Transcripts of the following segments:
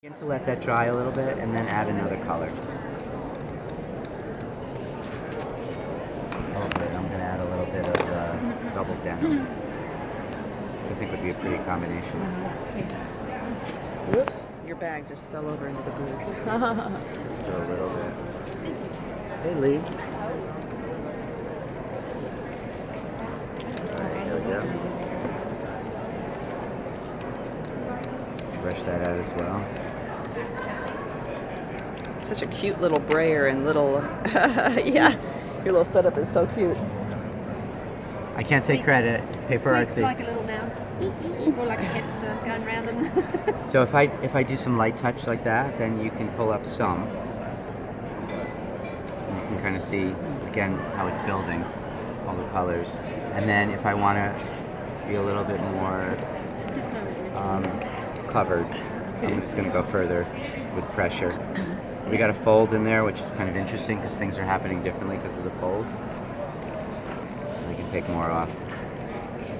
Begin to let that dry a little bit and then add another color. Over it, I'm going to add a little bit of double denim, which I think would be a pretty combination. Whoops, your bag just fell over into the booth. Just do a little bit. Hey, Lee. Alright, there we go. Brush that out as well. Such a cute little brayer and little, yeah, your little setup is so cute. I can't take credit. PaperArtsy. Like a little mouse, or like a hamster going round them. So if I do some light touch like that, then you can pull up some. And you can kind of see again how it's building, all the colors. And then if I want to be a little bit more covered, I'm just going to go further with pressure. We got a fold in there, which is kind of interesting because things are happening differently because of the fold. I can take more off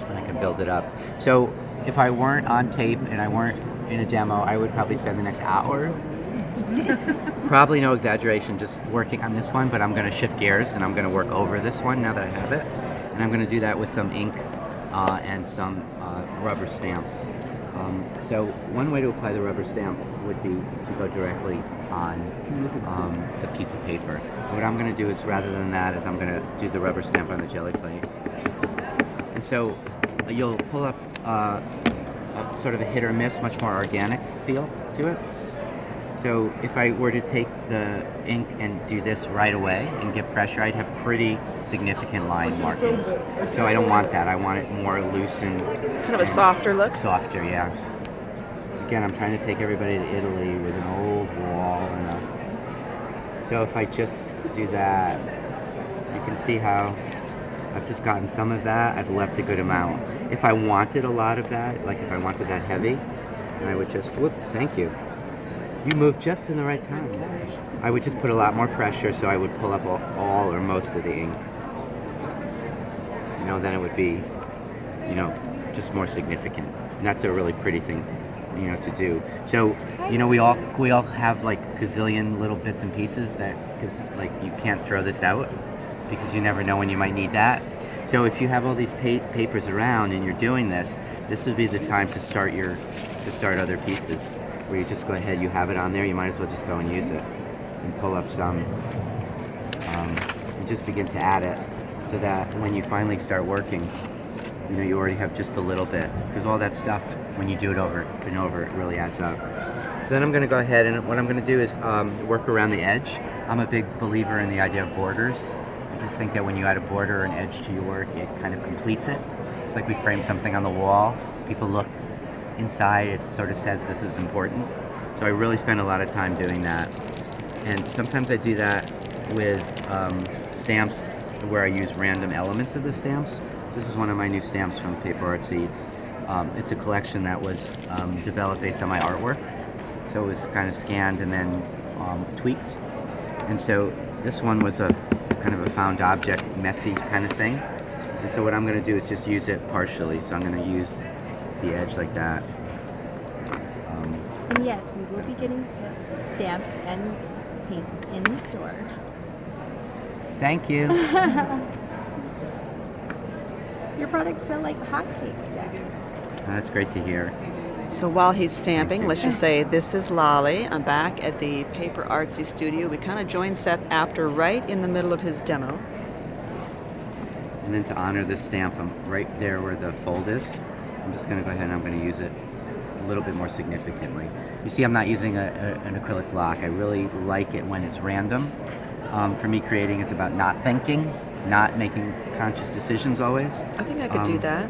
and I can build it up. So if I weren't on tape and I weren't in a demo, I would probably spend the next hour, probably no exaggeration, just working on this one, but I'm going to shift gears and I'm going to work over this one now that I have it. And I'm going to do that with some ink and some rubber stamps. So one way to apply the rubber stamp would be to go directly on the piece of paper. What I'm going to do is, rather than that, is I'm going to do the rubber stamp on the jelly plate. And so you'll pull up a sort of a hit or miss, much more organic feel to it. So if I were to take the ink and do this right away and give pressure, I'd have pretty significant line markings. So I don't want that. I want it more loose and Kind of a softer look. Softer, yeah. Again, I'm trying to take everybody to Italy with an old wall and so if I just do that, you can see how I've just gotten some of that. I've left a good amount. If I wanted a lot of that, like if I wanted that heavy, then I would just whoop. Thank you. You moved just in the right time. I would just put a lot more pressure, so I would pull up all or most of the ink. You know, then it would be, you know, just more significant. And that's a really pretty thing, you know, to do. So, you know, we all have like gazillion little bits and pieces that, because like you can't throw this out because you never know when you might need that. So if you have all these papers around and you're doing this, this would be the time to start other pieces, where you just go ahead, you have it on there, you might as well just go and use it and pull up some and just begin to add it, so that when you finally start working, you know, you already have just a little bit, because all that stuff, when you do it over and over, it really adds up. So then I'm going to go ahead, and what I'm going to do is work around the edge. I'm a big believer in the idea of borders. I just think that when you add a border or an edge to your work, it kind of completes it. It's like we frame something on the wall. People look inside, it sort of says this is important. So I really spend a lot of time doing that. And sometimes I do that with stamps where I use random elements of the stamps. This is one of my new stamps from PaperArtsy. It's a collection that was developed based on my artwork. So it was kind of scanned and then tweaked. And so this one was a kind of a found object, messy kind of thing. And so what I'm going to do is just use it partially. So I'm going to use the edge like that. And yes, we will be getting stamps and paints in the store. Thank you. Your products sell like hotcakes. That's great to hear. So while he's stamping, let's just say this is Lolly. I'm back at the PaperArtsy studio. We kind of joined Seth Apter right in the middle of his demo. And then to honor this stamp, I'm right there where the fold is. I'm just going to go ahead and I'm going to use it a little bit more significantly. You see, I'm not using an acrylic block. I really like it when it's random. For me, creating is about not thinking, not making conscious decisions always. I think I could do that.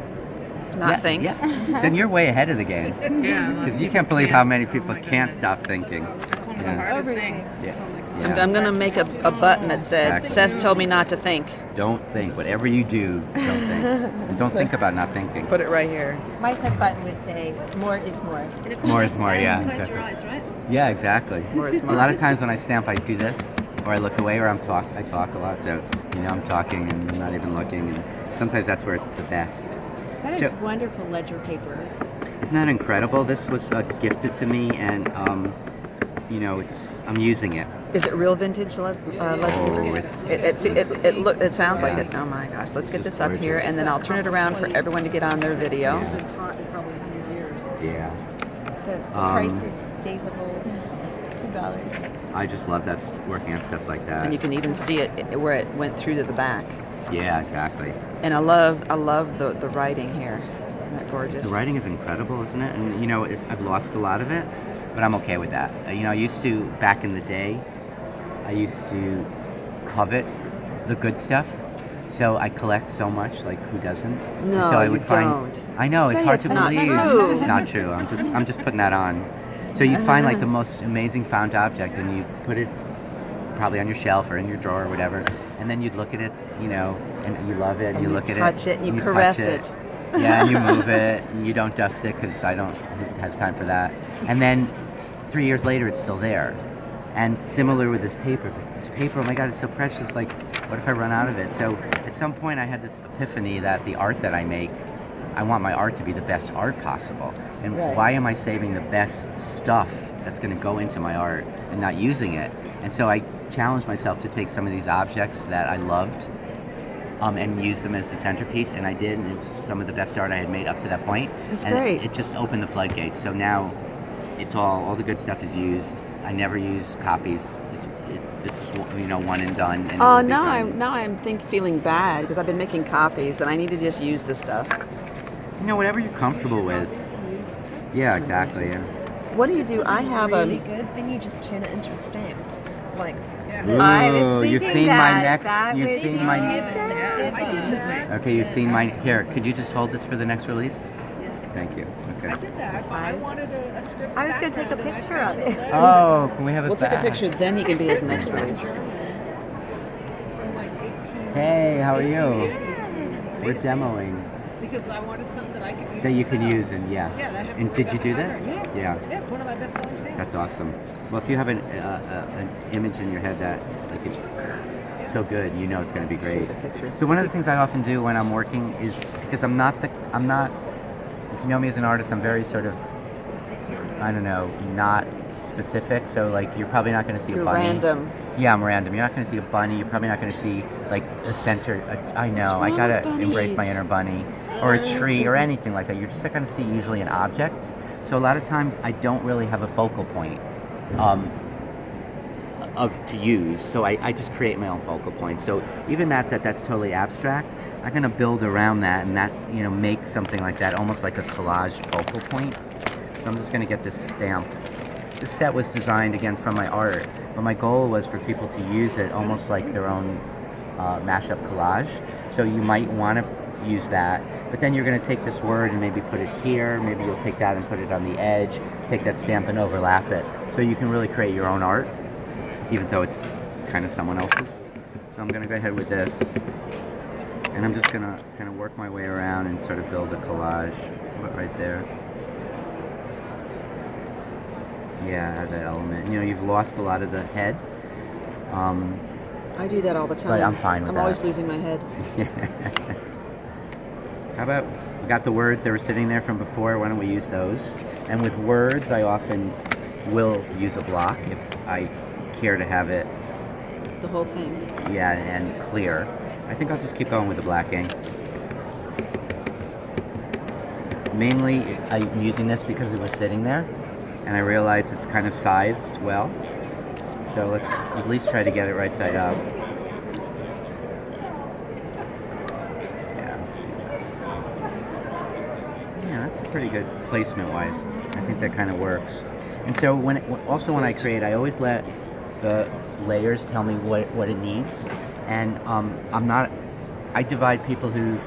Not think. Yeah. Then you're way ahead of the game. Yeah. Because you can't believe how many people can't stop thinking. That's one of the hardest things. Yeah. I'm going to make a button that said, Exactly. Seth told me not to think. Don't think. Whatever you do, don't think. And don't think about not thinking. Put it right here. My set button would say, more is more. And if More you is more, close yeah, your exactly. eyes, right? Yeah, exactly. More is more. A lot of times when I stamp, I do this, or I look away, or I talk a lot. So, you know, I'm talking and I'm not even looking. And sometimes that's where it's the best. That is So- wonderful ledger paper. Isn't that incredible? This was gifted to me, and you know, I'm using it. Is it real vintage legend? Oh, It sounds like Yeah. it. Oh my gosh! Let's get Just this up here, gorgeous. and then I'll turn it around for everyone to get on their video. Yeah. Been taught in probably 100 years. Yeah. The price is days of old. $2. I just love that working on stuff like that. And you can even see it where it went through to the back. Yeah, exactly. And I love the writing here. Isn't that gorgeous? The writing is incredible, isn't it? And you know, I've lost a lot of it, but I'm okay with that. You know, I used to, back in the day, I used to covet the good stuff. So I collect so much, like who doesn't? No, and so I would you find, don't. I know, it's Say hard it's to not believe. true. It's not true. I'm just putting that on. So you'd find like the most amazing found object, and you put it probably on your shelf or in your drawer or whatever, and then you'd look at it, you know, and you love it, and you look at it, touch it, and you touch caress it. Yeah, and you move it, and you don't dust it because I don't has time for that. And then 3 years later, it's still there. And similar with this paper. It's like, this paper, oh my God, it's so precious. Like, what if I run out of it? So at some point, I had this epiphany that the art that I make, I want my art to be the best art possible. And Right. why am I saving the best stuff that's going to go into my art and not using it? And so I challenged myself to take some of these objects that I loved and use them as the centerpiece, and I did, and it was some of the best art I had made up to that point. That's and great. It just opened the floodgates. So now it's all the good stuff is used. I never use copies. This is, you know, one and done. And Oh, it'll be done. now I'm feeling bad because I've been making copies and I need to just use the stuff. You know, whatever you're comfortable with. Yeah, exactly. Yeah. What do you do? I have really a. good. Then you just turn it into a stamp. Like, I was Ooh, you've thinking seen my that. next. That You've would seen be my. I did that. Okay, you've seen my. Here, could you just hold this for the next release? Thank you. I Okay. did that. I wanted a script. I was going to take a background, and I picture found of the it. letter Oh, can we have it We'll take a back? picture, then he can be his next release. from like 18. Hey, how are you? 1880s. We're demoing Because I wanted something that I could use. that you can myself. use, and yeah. Yeah, that And did you do that? Yeah. Yeah. Yeah, it's one of my best-selling stamps. That's awesome. Well, if you have an image in your head that like it's so good, you know it's going to be great. the picture. So one of the things I often do when I'm working is because I'm not. If you know me as an artist, I'm very sort of, I don't know, not specific. So like you're probably not going to see You're a bunny. random. Yeah, I'm random. You're not going to see a bunny. You're probably not going to see like the center. I know. What's I wrong gotta with embrace my bunnies? inner bunny, or a tree, or anything like that. You're just going to see usually an object. So a lot of times I don't really have a focal point to use. So I just create my own focal point. So even that's totally abstract. I'm going to build around that, and that, you know, make something like that, almost like a collage focal point. So I'm just going to get this stamp. This set was designed again from my art, but my goal was for people to use it almost like their own mashup collage. So you might want to use that, but then you're going to take this word and maybe put it here. Maybe you'll take that and put it on the edge, take that stamp and overlap it. So you can really create your own art, even though it's kind of someone else's. So I'm going to go ahead with this, and I'm just going to kind of work my way around and sort of build a collage right there. Yeah, add that element. You know, you've lost a lot of the head. I do that all the time. But I'm fine with I'm that. always losing my head. How about, we got the words that were sitting there from before, why don't we use those? And with words, I often will use a block if I care to have it, The whole thing. yeah, and clear. I think I'll just keep going with the black ink. Mainly, I'm using this because it was sitting there, and I realized it's kind of sized well. So let's at least try to get it right side up. Yeah, let's do that. Yeah, that's pretty good placement-wise. I think that kind of works. And so when I create, I always let the layers tell me what it needs. And I divide people who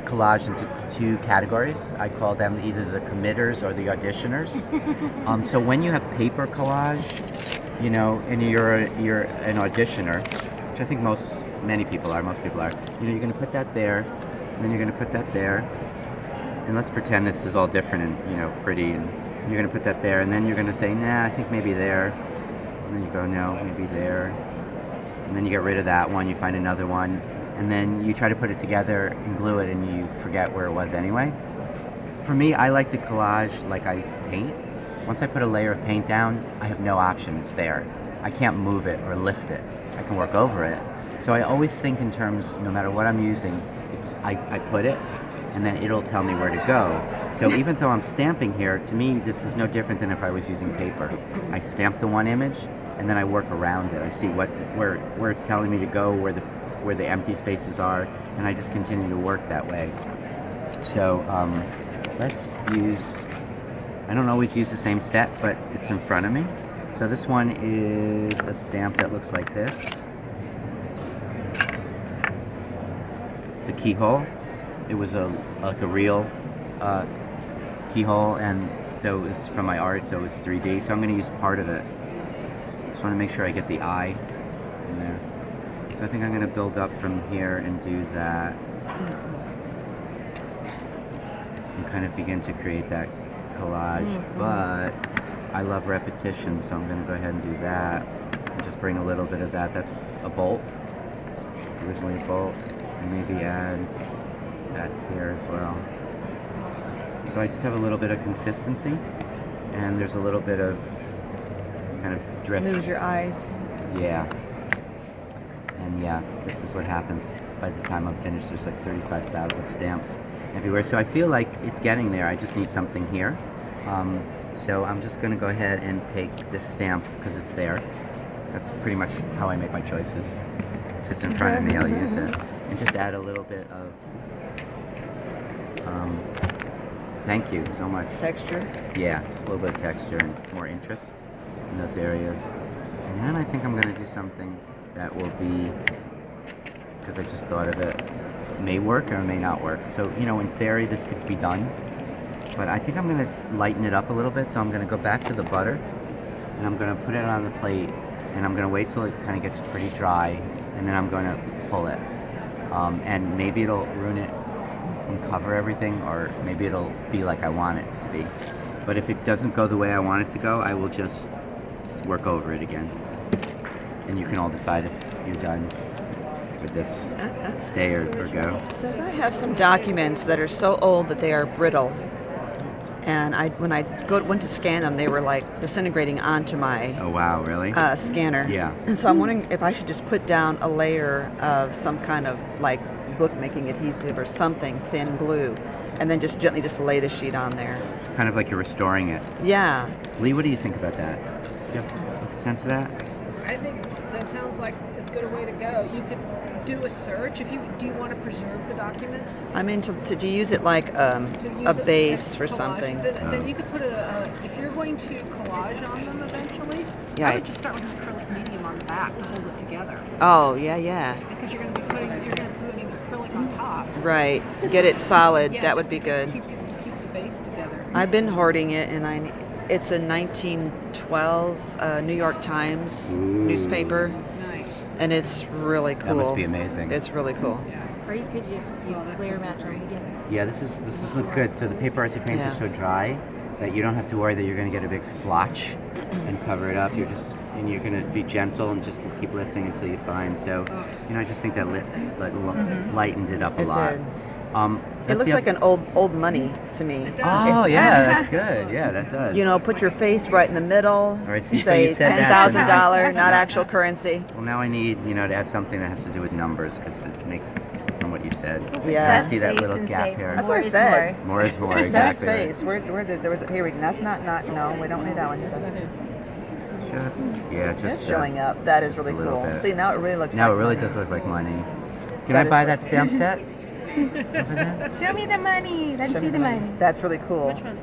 collage into two categories. I call them either the committers or the auditioners. So when you have paper collage, you know, and you're an auditioner, which I think many people are, you know, you're going to put that there, and then you're going to put that there, and let's pretend this is all different and, you know, pretty, and you're going to put that there, and then you're going to say, nah, I think maybe there, and then you go, no, maybe there, and then you get rid of that one, you find another one, and then you try to put it together and glue it, and you forget where it was anyway. for me, I like to collage like I paint. Once I put a layer of paint down, I have no option. It's there. I can't move it or lift it. I can work over it. So I always think in terms, no matter what I'm using, I put it, and then it'll tell me where to go. So even though I'm stamping here, to me, this is no different than if I was using paper. I stamp the one image, and then I work around it. I see where it's telling me to go, where the empty spaces are, and I just continue to work that way. So let's use, I don't always use the same set, but it's in front of me. So this one is a stamp that looks like this. It's a keyhole. It was like a real keyhole, and so it's from my art, so it's 3D. So I'm going to use part of it. Just want to make sure I get the eye in there. So I think I'm going to build up from here and do that, and kind of begin to create that collage. But I love repetition, so I'm going to go ahead and do that. And just bring a little bit of that. That's a bolt. It's originally a bolt. And maybe add that here as well. So I just have a little bit of consistency, and there's a little bit of kind of drift. Lose your eyes. Yeah. And yeah, this is what happens by the time I'm finished. There's like 35,000 stamps everywhere. So I feel like it's getting there. I just need something here. So I'm just going to go ahead and take this stamp because it's there. That's pretty much how I make my choices. If it's in front of me, I'll use it. And just add a little bit of, thank you so much. Texture. Yeah, just a little bit of texture and more interest in those areas. And then I think I'm going to do something that will be, because I just thought of it, may work or may not work. So, you know, in theory, this could be done. But I think I'm going to lighten it up a little bit. So I'm going to go back to the butter, and I'm going to put it on the plate, and I'm going to wait till it kind of gets pretty dry, and then I'm going to pull it. And maybe it'll ruin it and cover everything, or maybe it'll be like I want it to be. But if it doesn't go the way I want it to go, I will just work over it again. And you can all decide if you're done with this, stay or go. So I have some documents that are so old that they are brittle. And when I went to scan them, they were like disintegrating onto my Oh wow, really? scanner. Yeah. And so I'm wondering if I should just put down a layer of some kind of like bookmaking adhesive or something, thin glue, and then just gently just lay the sheet on there. Kind of like you're restoring it. Yeah. Lee, what do you think about that? Do you have a sense of that? I think that sounds like as good a way to go. You could do a search if you do you want to preserve the documents. I mean to use it like To a use it base to for collage. something. Then you could put if you're going to collage on them eventually, Yeah. I would just start with an acrylic medium on the back to hold it together. Oh yeah. Because you're going to be putting acrylic on top. Right. Get it solid. Yeah, that would just be to good. Keep the base together. I've been hoarding it, and it's a 1912 New York Times newspaper, Nice. and it's really cool. That must be amazing. It's really cool. Or you could just use that's clear looking match on great. medium. Yeah, this is look good. So the PaperArtsy paints Yeah. are so dry that you don't have to worry that you're going to get a big splotch and cover it up. You're going to be gentle and just keep lifting until you find. So, you know, I just think that lightened it up a It lot. did. It That's looks the like an old money to me. Oh yeah, that's good. Yeah, that does. You know, put your face right in the middle. All right, so say you said that, so now- $10,000, not actual currency. Well, now I need, you know, to add something that has to do with numbers because it makes, from what you said. Yeah. I see that little gap here. That's what I said. More is more, Seth's exactly. right. face. There was here. That's not. No, we don't need that one. Just It's showing up. That is just really a little cool. bit. See, now it really looks. Now like it really money. does look like money. Can That I is buy so- that stamp set? Over there? Show me the money. Let's Show see me the money. That's really cool. Which one?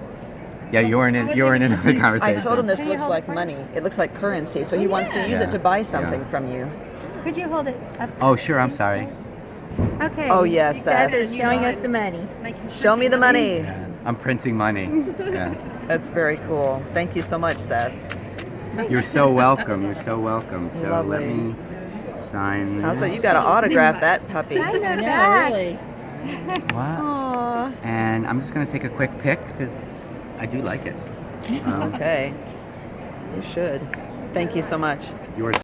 Yeah, you weren't in the conversation. I told him this Can you looks hold like it for us? money. It looks like currency, so he wants to use Yeah. it to buy something from you. Could you hold it up? Oh, sure. I'm sorry. Okay. Oh, yes, Seth Seth. is showing us the money. Show me the money. I'm printing money. Yeah. That's very cool. Thank you so much, Seth. You're so welcome. You're so welcome. So let Lovely. me sign this. Also, you got to autograph that puppy. I know that. What? Aww. And I'm just gonna take a quick pic because I do like it. Okay. You should. Thank you so much. Yours.